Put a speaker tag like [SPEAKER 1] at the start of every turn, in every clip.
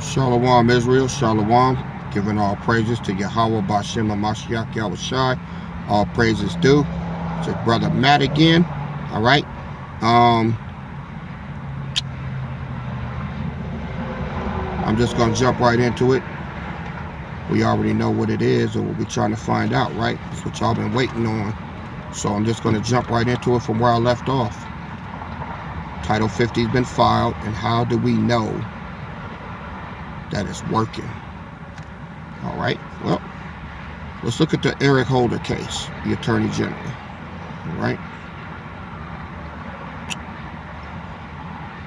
[SPEAKER 1] Shalom Israel, Shalom, giving all praises to Yahweh Bashem Mashiach Yahushai. All praises due. It's your brother Matt again. Alright. I'm just gonna jump right into it. We already know what it is or what we're trying to find out, right? That's what y'all been waiting on. So I'm just gonna jump right into it from where I left off. Title 50 has been filed, and how do we know that it's working? All right, well, let's look at the Eric Holder case, the Attorney General. All right,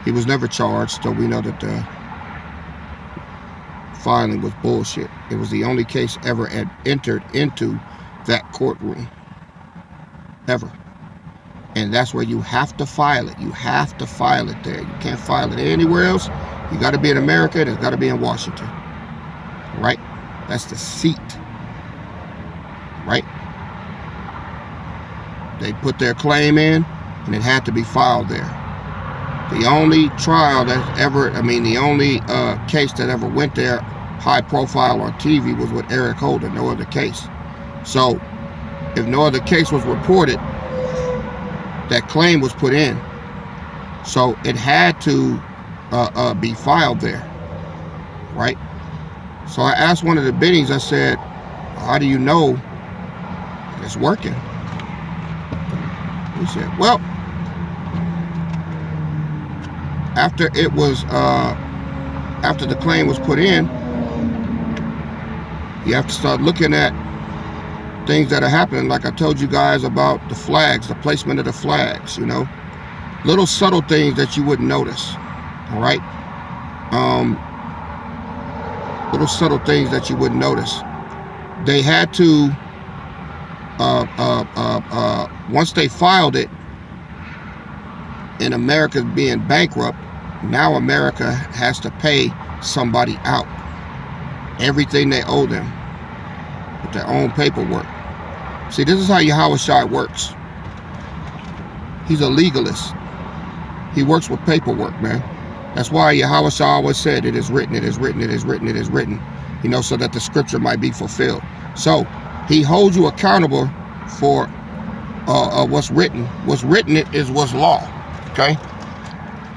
[SPEAKER 1] he was never charged, so we know that the filing was bullshit. It was the only case ever entered into that courtroom, ever. And that's where you have to file it. You have to file it there. You can't file it anywhere else. You got to be in America, and it's got to be in Washington. Right? That's the seat. Right? They put their claim in, and it had to be filed there. The only trial that ever, the only case that ever went there, high profile on TV, was with Eric Holder. No other case. So, if no other case was reported, that claim was put in. So it had to be filed there, right? So I asked one of the biddings, I said, how do you know it's working? He said, well, after it was, after the claim was put in, you have to start looking at things that are happening, like I told you guys about the flags, the placement of the flags, you know, little subtle things that you wouldn't notice. All right, little subtle things that you wouldn't notice. They had to, once they filed it, and America being bankrupt, now America has to pay somebody out everything they owe them with their own paperwork. See, this is how Yahushua works. He's a legalist. He works with paperwork, man. That's why Yahushua always said, it is written, it is written, it is written, it is written. You know, so that the scripture might be fulfilled. So, he holds you accountable for what's written. What's written is what's law, okay?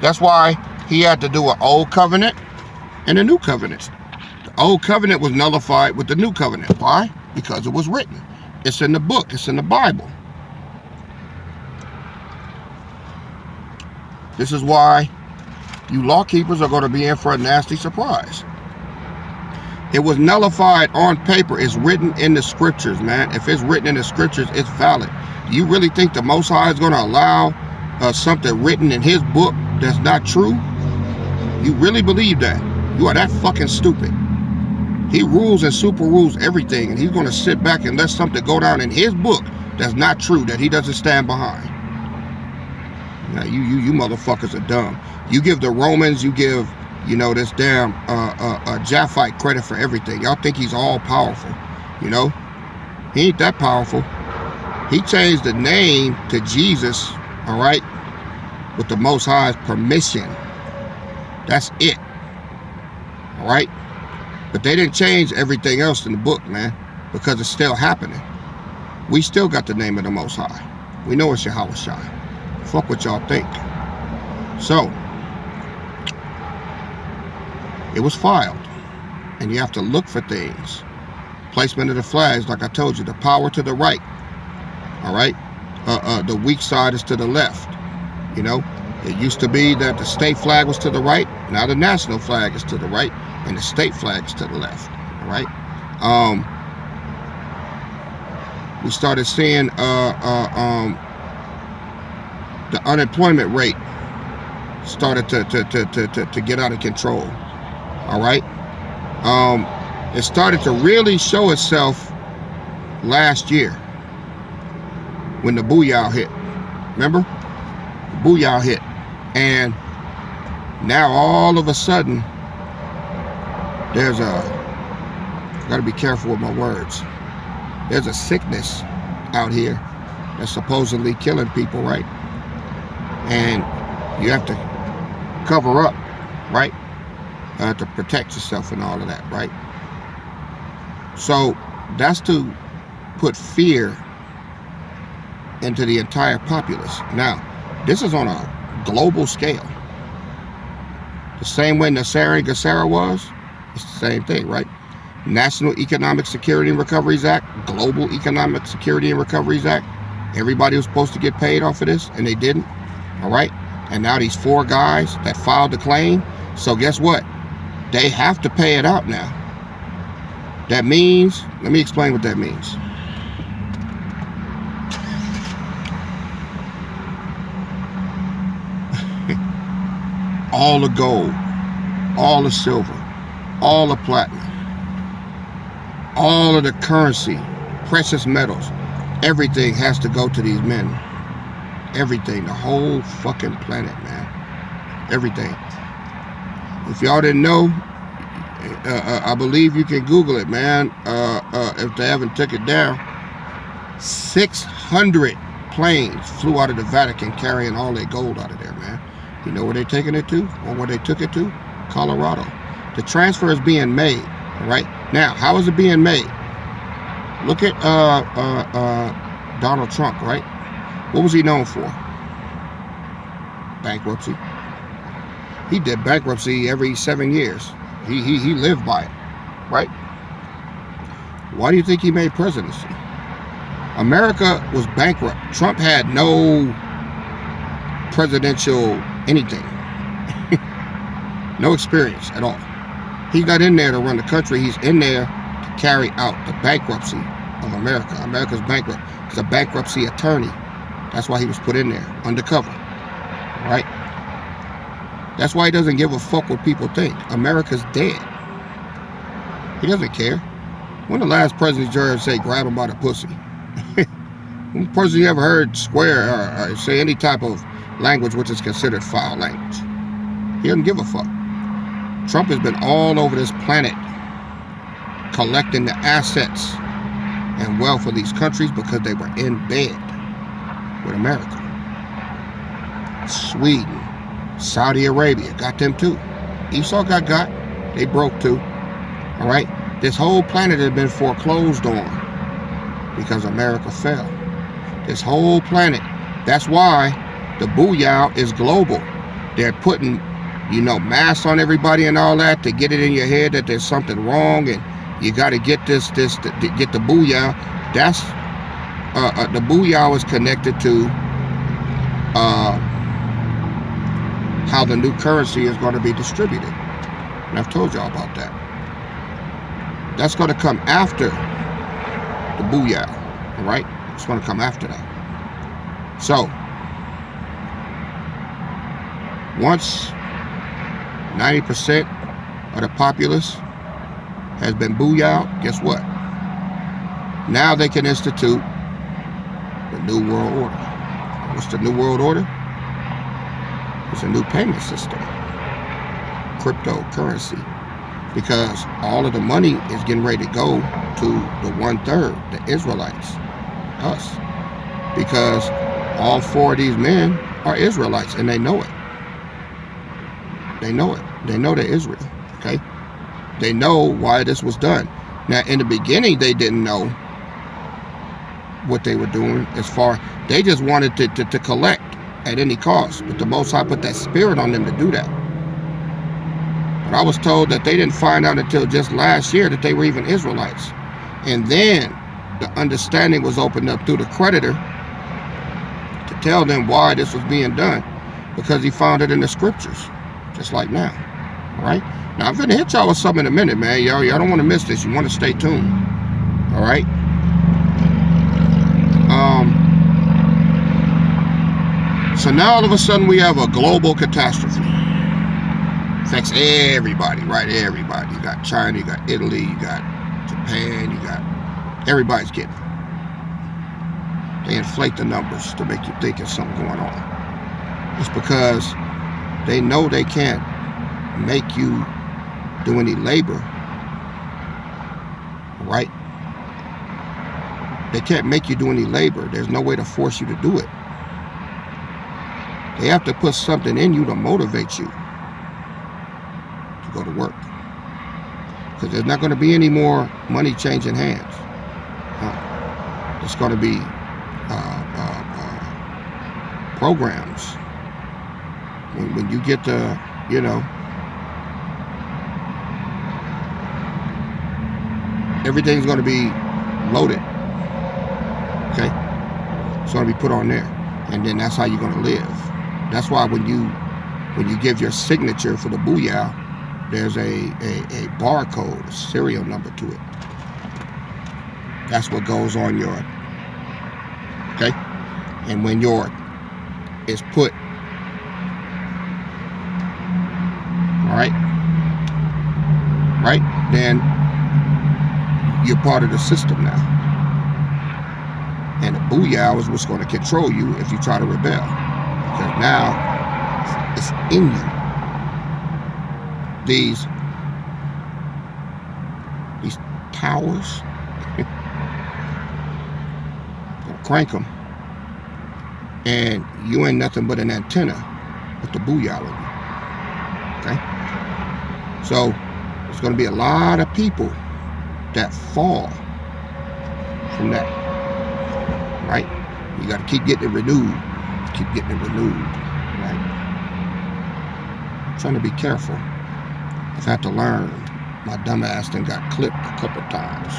[SPEAKER 1] That's why he had to do an old covenant and a new covenant. The old covenant was nullified with the new covenant. Why? Because it was written. It's in the book. It's in the Bible. This is why you law keepers are going to be in for a nasty surprise. It was nullified on paper. It's written in the scriptures, man. If it's written in the scriptures, it's valid. Do you really think the Most High is going to allow something written in his book that's not true? You really believe that? You are that fucking stupid. He rules and super rules everything, and he's going to sit back and let something go down in his book that's not true, that he doesn't stand behind. Now, you motherfuckers are dumb. You give the Romans, you give, you know, this damn Japhite credit for everything. Y'all think he's all powerful, you know? He ain't that powerful. He changed the name to Jesus, all right, with the Most High's permission. That's it, all right? But they didn't change everything else in the book, man, because it's still happening. We still got the name of the Most High. We know it's Yahushua. Fuck what y'all think. So, it was filed, and you have to look for things. Placement of the flags, like I told you, the power to the right, all right? The weak side is to the left, you know? It used to be that the state flag was to the right. Now the national flag is to the right, and the state flag is to the left. All right. We started seeing the unemployment rate started to get out of control. All right. It started to really show itself last year when the booyah hit. Remember? The booyah hit. And now all of a sudden, there's gotta be careful with my words. There's a sickness out here that's supposedly killing people, right? And you have to cover up, right? to protect yourself and all of that, right? So that's to put fear into the entire populace. Now, this is on a global scale. The same way Nasser and Gassara was, it's the same thing, right? National Economic Security and Recoveries Act, Global Economic Security and Recoveries Act. Everybody was supposed to get paid off of this, and they didn't, all right? And now these 4 guys that filed the claim, so guess what? They have to pay it out now. That means, let me explain what that means. All the gold, all the silver, all the platinum, all of the currency, precious metals, everything has to go to these men. Everything, the whole fucking planet, man. Everything. If y'all didn't know, I believe you can Google it, man. If they haven't took it down, 600 planes flew out of the Vatican carrying all their gold out of there, man. You know where they're taking it to, or where they took it to? Colorado. The transfer is being made, all right? Now, how is it being made? Look at Donald Trump, right? What was he known for? Bankruptcy. He did bankruptcy every 7 years. He lived by it, right? Why do you think he made presidency? America was bankrupt. Trump had no presidential anything. No experience at all. He got in there to run the country. He's in there to carry out the bankruptcy of America. America's bankrupt. He's a bankruptcy attorney. That's why he was put in there, undercover, right? That's why he doesn't give a fuck what people think. America's dead. He doesn't care. When the last president you heard say, grab him by the pussy? When the person you ever heard swear or say any type of language which is considered foul language? He doesn't give a fuck. Trump has been all over this planet collecting the assets and wealth of these countries because they were in bed with America. Sweden, Saudi Arabia, got them too. Esau got. They broke too. All right? This whole planet has been foreclosed on because America fell. This whole planet. That's why the booyah is global. They're putting, masks on everybody and all that to get it in your head that there's something wrong and you got to get this to get the booyah. That's the booyah is connected to how the new currency is going to be distributed. And I've told y'all about that. That's going to come after the booyah, all right? It's going to come after that. So, once 90% of the populace has been booyah'd, guess what? Now they can institute the New World Order. What's the New World Order? It's a new payment system, cryptocurrency, because all of the money is getting ready to go to the 1/3, the Israelites, us, because all 4 of these men are Israelites and they know it. They know it. They know they're Israel, okay? They know why this was done. Now, in the beginning, they didn't know what they were doing they just wanted to collect at any cost. But the Most High put that spirit on them to do that. But I was told that they didn't find out until just last year that they were even Israelites. And then the understanding was opened up through the creditor to tell them why this was being done. Because he found it in the scriptures, just like now. All right? Now, I'm going to hit y'all with something in a minute, man. Y'all don't want to miss this. You want to stay tuned. All right? So now all of a sudden we have a global catastrophe. Affects everybody, right? Everybody. You got China, you got Italy, you got Japan, everybody's getting it. They inflate the numbers to make you think there's something going on. It's because they know they can't make you do any labor, right? They can't make you do any labor. There's no way to force you to do it. They have to put something in you to motivate you to go to work. Because there's not going to be any more money changing hands. It's going to be programs. When you get to, everything's going to be loaded. Okay? It's going to be put on there. And then that's how you're going to live. That's why when you give your signature for the booyah, there's a barcode, a serial number to it. That's what goes on your, okay? And when your is put, all right, then you're part of the system now. And the booyah is what's going to control you if you try to rebel. Because now it's in you. These towers, crank them, and you ain't nothing but an antenna with the booyah on you. Okay? So there's going to be a lot of people that fall from that. Right? You got to keep getting it renewed. Keep getting it renewed. Right? I'm trying to be careful. I've had to learn. My dumb ass then got clipped a couple times.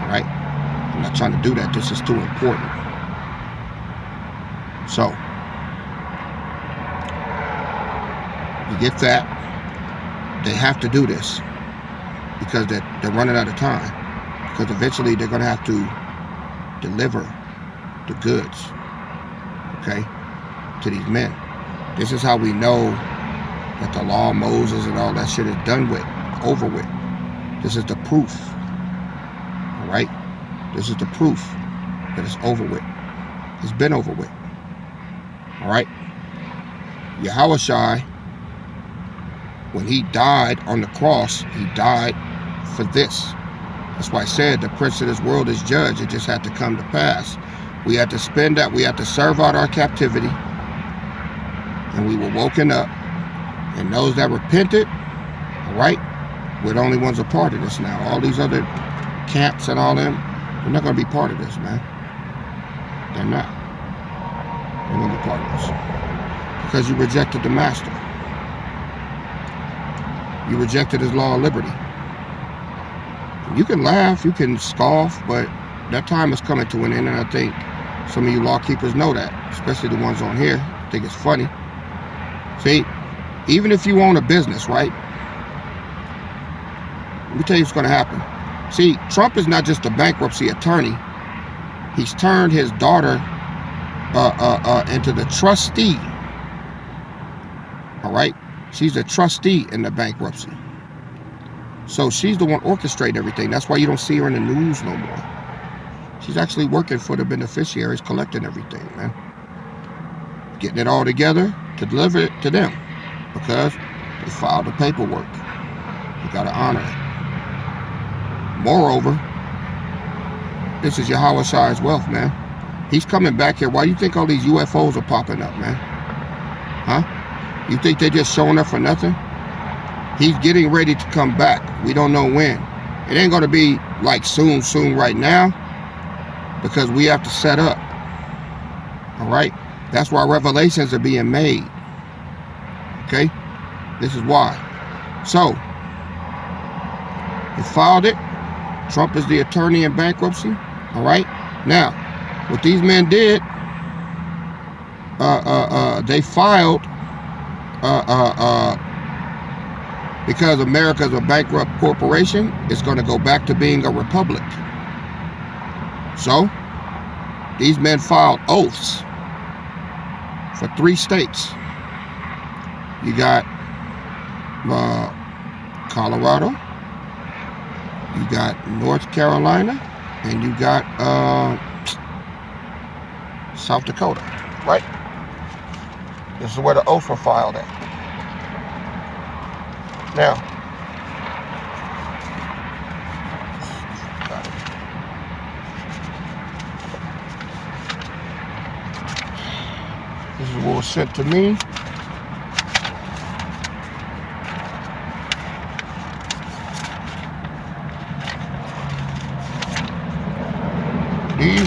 [SPEAKER 1] Right? I'm not trying to do that. This is too important. So, you get that. They have to do this because they're running out of time. Because eventually they're going to have to deliver the goods, okay, to these men. This is how we know that the law of Moses and all that shit is done with, over with. This is the proof, all right? This is the proof that it's over with. It's been over with, all right? AUSTERE, when he died on the cross, he died for this. That's why I said the prince of this world is judged. It just had to come to pass. We had to spend that. We had to serve out our captivity. And we were woken up. And those that repented, all right, we're the only ones a part of this now. All these other camps and all them, they're not going to be part of this, man. They're not. They're going to be part of this. Because you rejected the master. You rejected his law of liberty. You can laugh, you can scoff, but that time is coming to an end, and I think some of you law keepers know that, especially the ones on here. I think it's funny. See, even if you own a business, right? Let me tell you what's going to happen. See, Trump is not just a bankruptcy attorney. He's turned his daughter into the trustee. All right? She's a trustee in the bankruptcy. So she's the one orchestrating everything. That's why you don't see her in the news no more. She's actually working for the beneficiaries, collecting everything, man. Getting it all together to deliver it to them. Because they filed the paperwork. You got to honor it. Moreover, this is AUSTERE's wealth, man. He's coming back here. Why do you think all these UFOs are popping up, man? Huh? You think they're just showing up for nothing? He's getting ready to come back. We don't know when. It ain't going to be like soon right now, because we have to set up. All right? That's why revelations are being made. Okay? This is why. So, he filed it. Trump is the attorney in bankruptcy. All right? Now, what these men did, they filed because America's a bankrupt corporation, it's going to go back to being a republic. So, these men filed oaths for 3 states. You got Colorado, you got North Carolina, and you got South Dakota, right? This is where the oaths were filed at. Now, this is what was sent to me.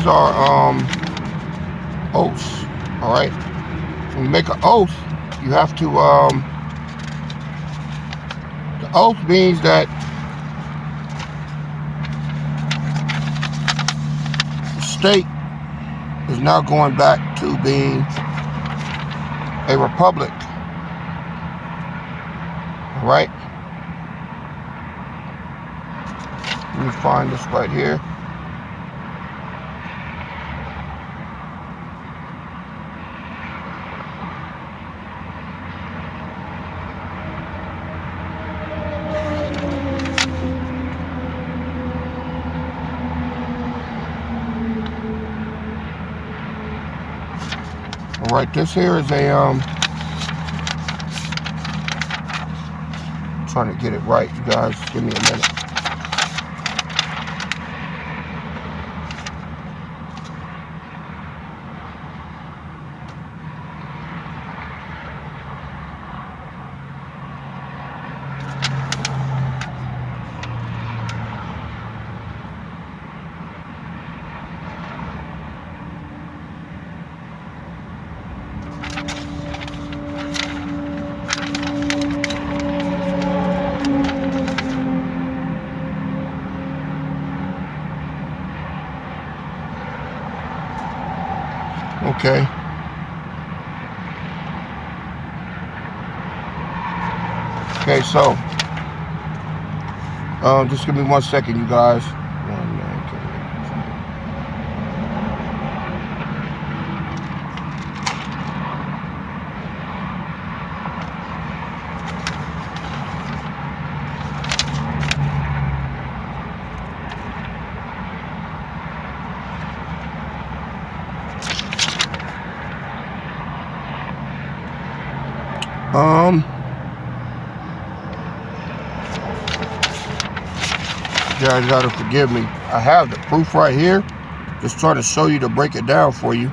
[SPEAKER 1] these are oaths. All right. When you make an oath, you have to. The oath means that the state is now going back to being a republic. All right. Let me find this right here. All right, this here is a trying to get it right, you guys. Give me a minute. Okay. Okay, so just give me 1 second, you guys. You guys gotta forgive me. I have the proof right here. Just trying to show you to break it down for you.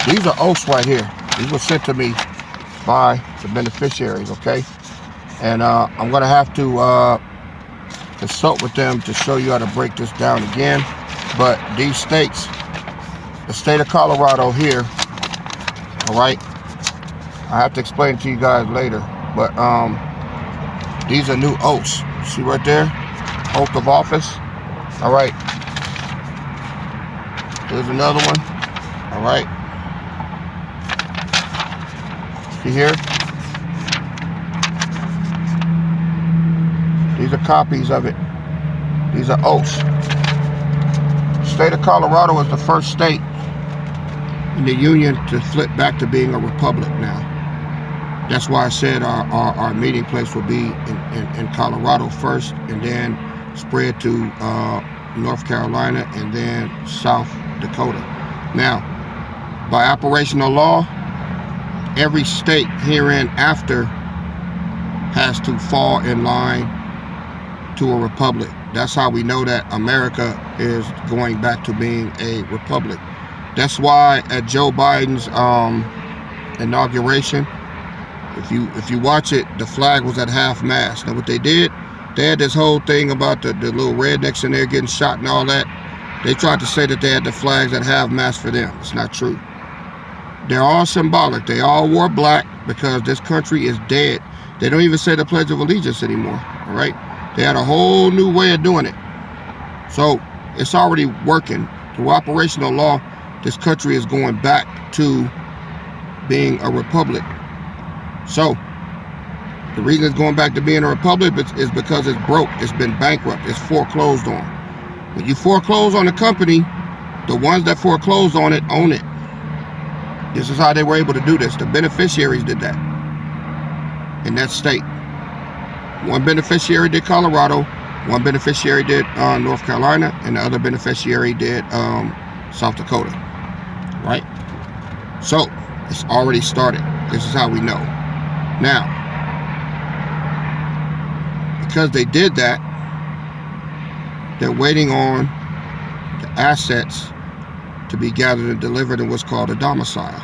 [SPEAKER 1] These are oaths right here. These were sent to me by the beneficiaries, okay? And I'm gonna have to consult with them to show you how to break this down again. But these states, the state of Colorado here, all right? I have to explain it to you guys later, but these are new oaths. See right there? Oath of office. All right. Here's another one. All right. See here? These are copies of it. These are oaths. The state of Colorado is the first state in the union to flip back to being a republic now. That's why I said our meeting place will be in Colorado first, and then spread to North Carolina, and then South Dakota. Now, by operational law, every state herein after has to fall in line to a republic. That's how we know that America is going back to being a republic. That's why at Joe Biden's inauguration, if you watch it, the flag was at half-mast. Now what they did, they had this whole thing about the little rednecks in there getting shot and all that. They tried to say that they had the flags at half-mast for them. It's not true. They're all symbolic. They all wore black because this country is dead. They don't even say the Pledge of Allegiance anymore, all right? They had a whole new way of doing it. So it's already working. Through operational law, this country is going back to being a republic. So the reason it's going back to being a republic is because it's broke. It's been bankrupt. It's foreclosed on. When you foreclose on a company, the ones that foreclosed on it own it. This is how they were able to do this. The beneficiaries did that in that state. One beneficiary did Colorado, one beneficiary did North Carolina, and the other beneficiary did South Dakota, right? So it's already started. This is how we know. Now, because they did that, they're waiting on the assets to be gathered and delivered in what's called a domicile.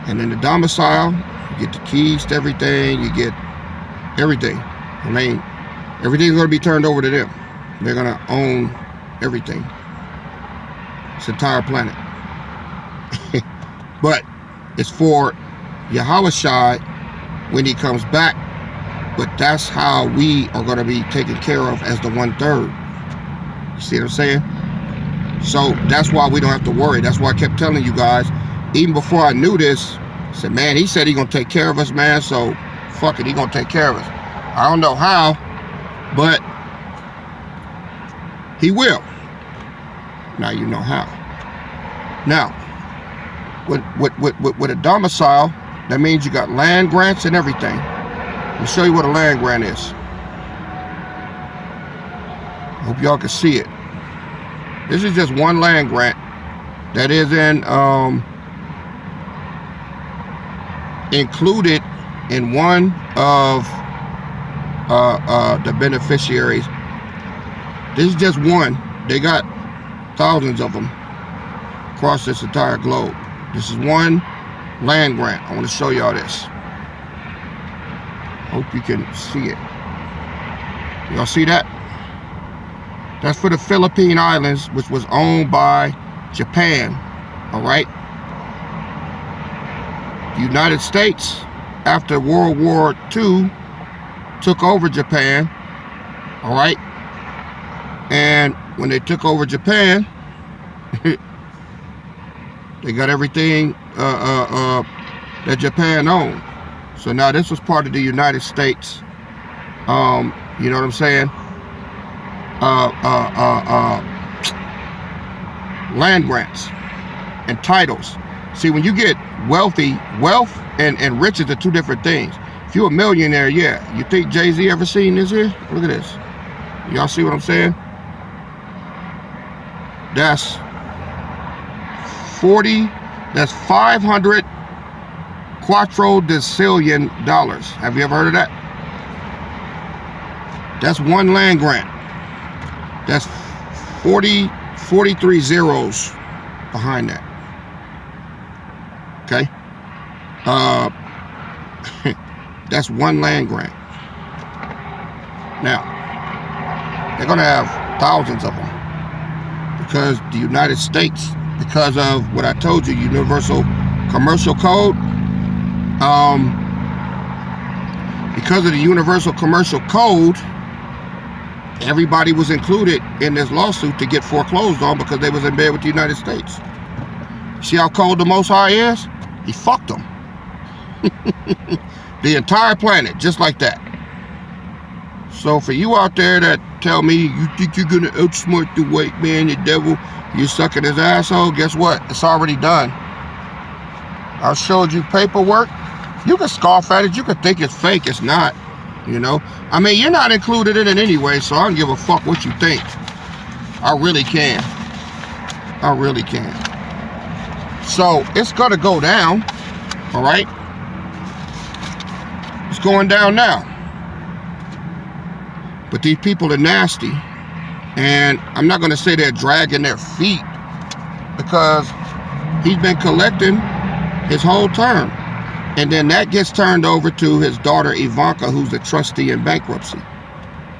[SPEAKER 1] And in the domicile, you get the keys to everything, you get everything. I mean, everything's going to be turned over to them. They're going to own everything. It's the entire planet. But it's for Yahushua when he comes back. But that's how we are going to be taken care of as the 1/3. You see what I'm saying? So that's why we don't have to worry. That's why I kept telling you guys, even before I knew this, I said, man, he said he's going to take care of us, man. So fuck it, he's going to take care of us. I don't know how, but he will. Now you know how. Now, with a domicile, that means you got land grants and everything. Let me show you what a land grant is. I hope y'all can see it. This is just one land grant that is included in one of the beneficiaries. This is just one. They got thousands of them across this entire globe. This is one land grant. I want to show y'all this. Hope you can see it. Y'all see that? That's for the Philippine Islands, which was owned by Japan. All right. The United States, after World War II, took over Japan. All right. And when they took over Japan, they got everything that Japan owned. So now this was part of the United States. You know what I'm saying? Land grants and titles. See, when you get wealthy, wealth and riches are two different things. If you're a millionaire, yeah. You think Jay-Z ever seen this here? Look at this. Y'all see what I'm saying? That's 500 quadrillion dollars. Have you ever heard of that? That's one land grant. That's 43 zeros behind that. Okay? That's one land grant. Now, they're going to have thousands of them because the United States, because of what I told you, Universal Commercial Code, because of the Universal Commercial Code, everybody was included in this lawsuit to get foreclosed on because they was in bed with the United States. See how cold the Most High is? He fucked them. The entire planet, just like that. So for you out there that tell me you think you're gonna outsmart the white man, the devil, you're sucking his asshole, guess what? It's already done. I showed you paperwork. You can scoff at it. You can think it's fake. It's not. You know? I mean, you're not included in it anyway, so I don't give a fuck what you think. I really can. I really can. So, it's going to go down. All right? It's going down now. But these people are nasty. And I'm not going to say they're dragging their feet because he's been collecting his whole term. And then that gets turned over to his daughter Ivanka, who's a trustee in bankruptcy.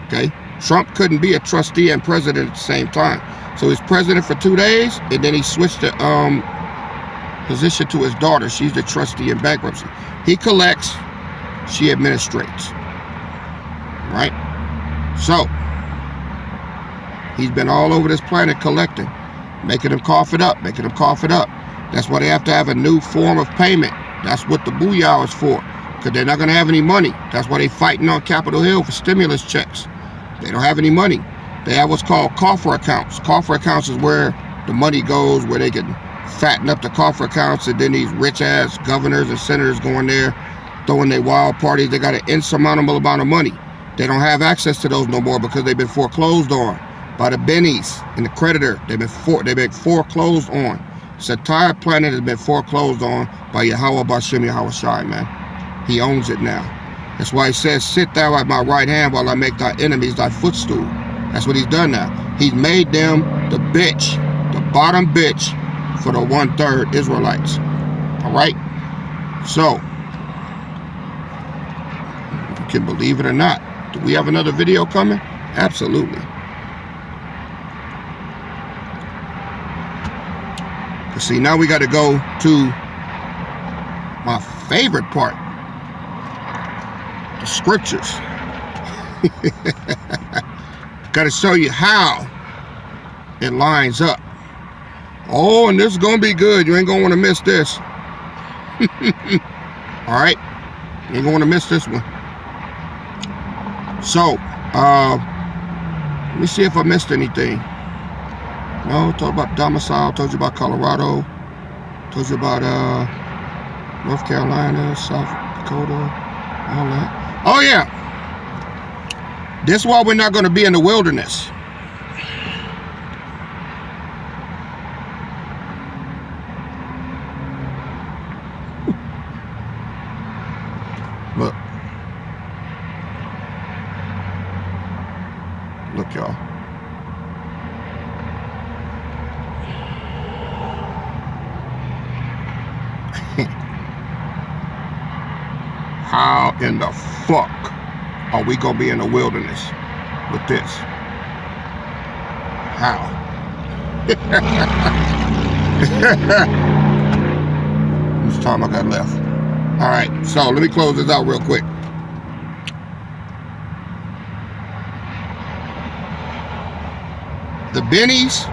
[SPEAKER 1] Okay? Trump couldn't be a trustee and president at the same time. So he's president for 2 days, and then he switched the position to his daughter. She's the trustee in bankruptcy. He collects, she administrates. Right? So, he's been all over this planet collecting, making them cough it up, making them cough it up. That's why they have to have a new form of payment. That's what the booyah is for, because they're not going to have any money. That's why they're fighting on Capitol Hill for stimulus checks. They don't have any money. They have what's called coffer accounts. Coffer accounts is where the money goes, where they can fatten up the coffer accounts, and then these rich-ass governors and senators going there, throwing their wild parties. They got an insurmountable amount of money. They don't have access to those no more because they've been foreclosed on by the bennies and the creditor. They've been foreclosed on. This entire planet has been foreclosed on by Yahweh Bashem Yahushai, man. He owns it now. That's why he says, sit thou at my right hand while I make thy enemies thy footstool. That's what he's done now. He's made them the bitch, the bottom bitch for the 1/3 Israelites. All right? So, you can believe it or not. Do we have another video coming? Absolutely. But see, now we got to go to my favorite part, the scriptures. Got to show you how it lines up. Oh, and this is going to be good. You ain't going to want to miss this. All right. You ain't going to want to miss this one. So, let me see if I missed anything. No, talked about domicile, told you about Colorado, told you about North Carolina, South Dakota, all that. Oh yeah. This is why we're not going to be in the wilderness. Look. Look, y'all. How in the fuck are we gonna be in the wilderness with this? How? How much time I got left? All right, so let me close this out real quick. The Bennies,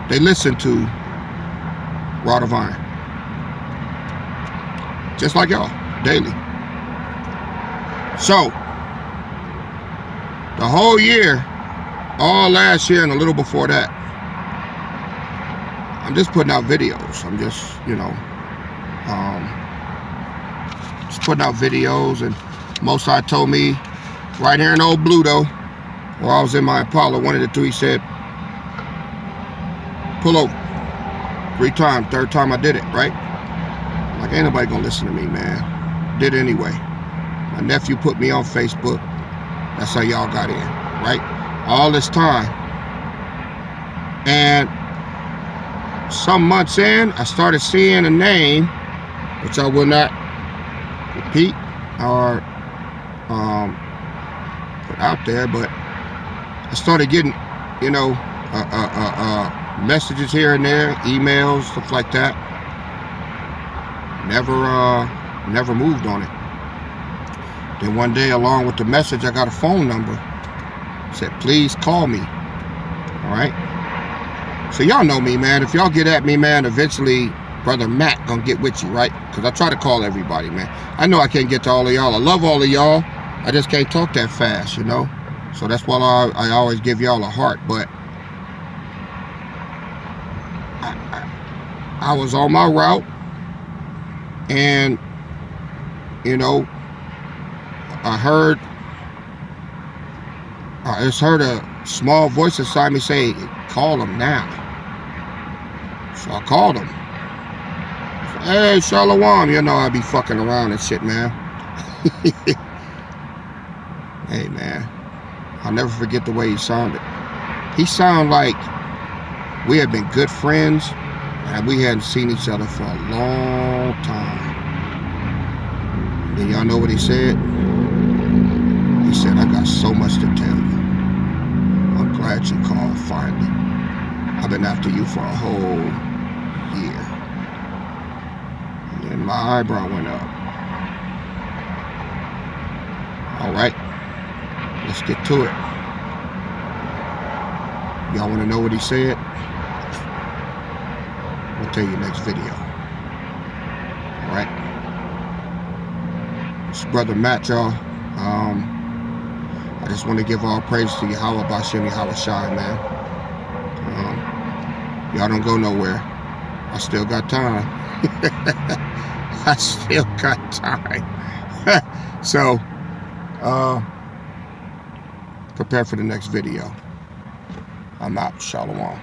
[SPEAKER 1] they listen to Rod of Iron. Just like y'all, daily. So, the whole year, all last year and a little before that, I'm just putting out videos. I'm just, just putting out videos. And Mosai told me right here in Old Bluto, while I was in my Impala, one of the two, he said, pull over. 3 times, 3rd time I did it, right? Like, ain't nobody gonna listen to me, man. Did it anyway. My nephew put me on Facebook. That's how y'all got in, right? All this time. And some months in, I started seeing a name, which I will not repeat or put out there, but I started getting, messages here and there, emails, stuff like that. Never moved on it. Then one day, along with the message, I got a phone number. It said, please call me. All right. So y'all know me, man. If y'all get at me, man, eventually Brother Matt gonna get with you, right? Because I try to call everybody, man. I know I can't get to all of y'all. I love all of y'all. I just can't talk that fast, So that's why I always give y'all a heart. But I was on my route, and I just heard a small voice inside me say, call him now. So I called him. Hey, Shalom. I be fucking around and shit, man. Hey, man. I'll never forget the way he sounded. He sounded like we had been good friends, and we hadn't seen each other for a long time. And then y'all know what he said? He said, I got so much to tell you. I'm glad you called finally. I've been after you for a whole year. And then my eyebrow went up. All right, let's get to it. Y'all want to know what he said? I'll tell you next video. All right. It's Brother Matt, y'all. I just want to give all praise to Yahweh Bashem, Yahweh Shai, man. Y'all don't go nowhere. I still got time. I still got time. So, prepare for the next video. I'm out. Shalom.